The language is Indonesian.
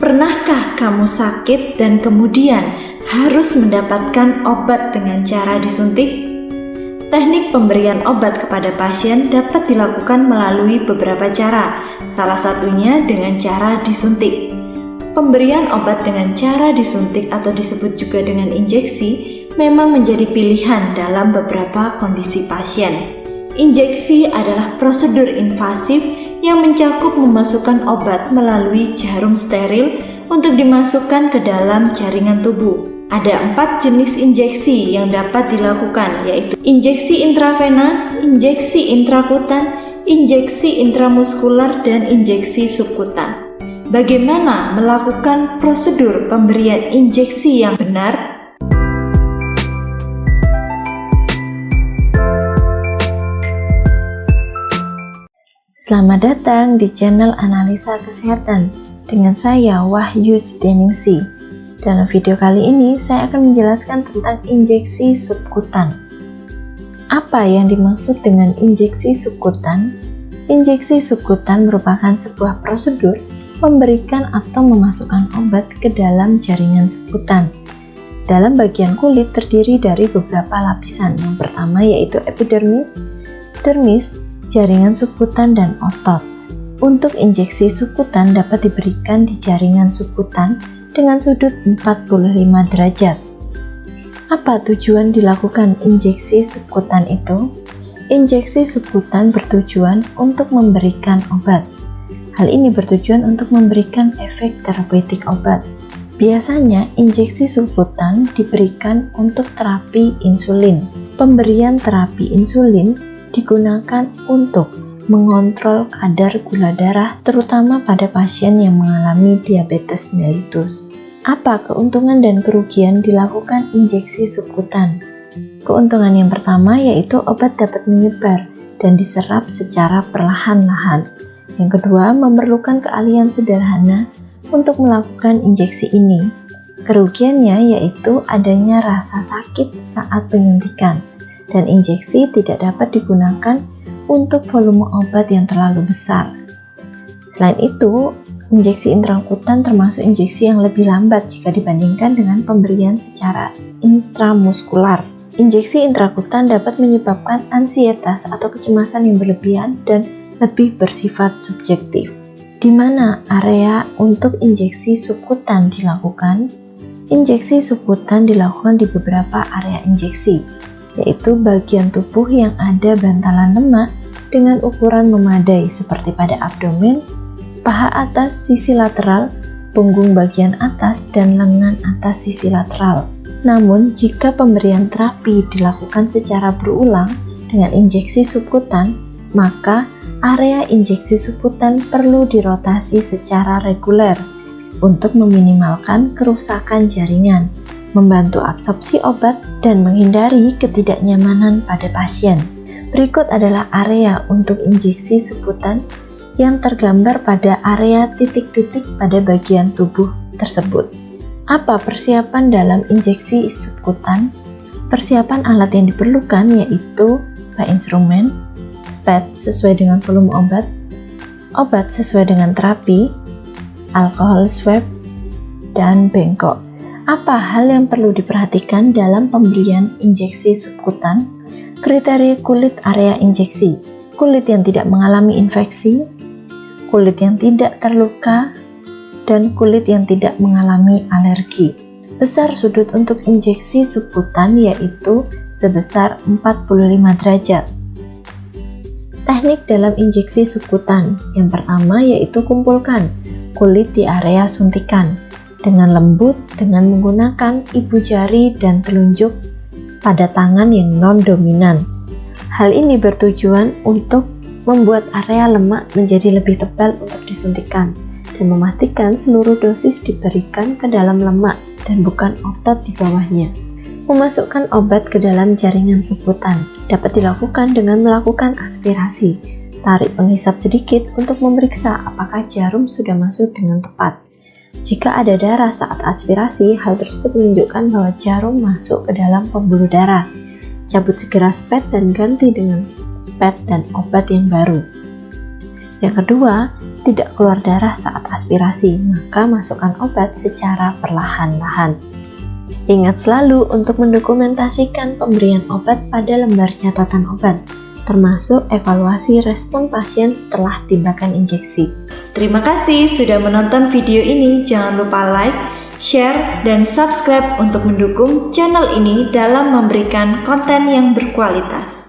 Pernahkah kamu sakit dan kemudian harus mendapatkan obat dengan cara disuntik? Teknik pemberian obat kepada pasien dapat dilakukan melalui beberapa cara, salah satunya dengan cara disuntik. Pemberian obat dengan cara disuntik atau disebut juga dengan injeksi memang menjadi pilihan dalam beberapa kondisi pasien. Injeksi adalah prosedur invasif yang mencakup memasukkan obat melalui jarum steril untuk dimasukkan ke dalam jaringan tubuh. Ada 4 jenis injeksi yang dapat dilakukan, yaitu injeksi intravena, injeksi intrakutan, injeksi intramuskular, dan injeksi subkutan. Bagaimana melakukan prosedur pemberian injeksi yang benar? Selamat datang di channel Analisa Kesehatan dengan saya Wahyu Deningsi. Dalam video kali ini saya akan menjelaskan tentang injeksi subkutan. Apa yang dimaksud dengan injeksi subkutan? Injeksi subkutan merupakan sebuah prosedur memberikan atau memasukkan obat ke dalam jaringan subkutan. Dalam bagian kulit terdiri dari beberapa lapisan. Yang pertama yaitu epidermis, dermis, jaringan subkutan, dan otot. Untuk injeksi subkutan dapat diberikan di jaringan subkutan dengan sudut 45 derajat. Apa tujuan dilakukan injeksi subkutan itu? Injeksi subkutan bertujuan untuk memberikan obat. Hal ini bertujuan untuk memberikan efek terapeutik obat. Biasanya injeksi subkutan diberikan untuk terapi insulin. Pemberian terapi insulin digunakan untuk mengontrol kadar gula darah, terutama pada pasien yang mengalami diabetes mellitus. Apa keuntungan dan kerugian dilakukan injeksi subkutan? Keuntungan yang pertama yaitu obat dapat menyebar dan diserap secara perlahan-lahan. Yang kedua, memerlukan keahlian sederhana untuk melakukan injeksi ini. Kerugiannya yaitu adanya rasa sakit saat penyuntikan, dan injeksi tidak dapat digunakan untuk volume obat yang terlalu besar. Selain itu, injeksi intrakutan termasuk injeksi yang lebih lambat jika dibandingkan dengan pemberian secara intramuskular. Injeksi intrakutan dapat menyebabkan ansietas atau kecemasan yang berlebihan dan lebih bersifat subjektif. Di mana area untuk injeksi subkutan dilakukan? Injeksi subkutan dilakukan di beberapa area injeksi, yaitu bagian tubuh yang ada bantalan lemak dengan ukuran memadai seperti pada abdomen, paha atas sisi lateral, punggung bagian atas, dan lengan atas sisi lateral. Namun, jika pemberian terapi dilakukan secara berulang dengan injeksi subkutan, maka area injeksi subkutan perlu dirotasi secara reguler untuk meminimalkan kerusakan jaringan, membantu absorpsi obat, dan menghindari ketidaknyamanan pada pasien. Berikut adalah area untuk injeksi subkutan yang tergambar pada area titik-titik pada bagian tubuh tersebut. Apa persiapan dalam injeksi subkutan? Persiapan alat yang diperlukan yaitu instrumen, spet sesuai dengan volume obat sesuai dengan terapi, alkohol swab, dan bengkok. Apa hal yang perlu diperhatikan dalam pemberian injeksi subkutan? Kriteria kulit area injeksi: kulit yang tidak mengalami infeksi, kulit yang tidak terluka, dan kulit yang tidak mengalami alergi. Besar sudut untuk injeksi subkutan yaitu sebesar 45 derajat. Teknik dalam injeksi subkutan: yang pertama yaitu kumpulkan kulit di area suntikan dengan lembut dengan menggunakan ibu jari dan telunjuk pada tangan yang non-dominan. Hal ini bertujuan untuk membuat area lemak menjadi lebih tebal untuk disuntikan dan memastikan seluruh dosis diberikan ke dalam lemak dan bukan otot di bawahnya. Memasukkan obat ke dalam jaringan subkutan dapat dilakukan dengan melakukan aspirasi. Tarik penghisap sedikit untuk memeriksa apakah jarum sudah masuk dengan tepat. Jika ada darah saat aspirasi, hal tersebut menunjukkan bahwa jarum masuk ke dalam pembuluh darah. Cabut segera spet dan ganti dengan spet dan obat yang baru. Yang kedua, tidak keluar darah saat aspirasi, maka masukkan obat secara perlahan-lahan. Ingat selalu untuk mendokumentasikan pemberian obat pada lembar catatan obat, termasuk evaluasi respon pasien setelah tindakan injeksi. Terima kasih sudah menonton video ini. Jangan lupa like, share, dan subscribe untuk mendukung channel ini dalam memberikan konten yang berkualitas.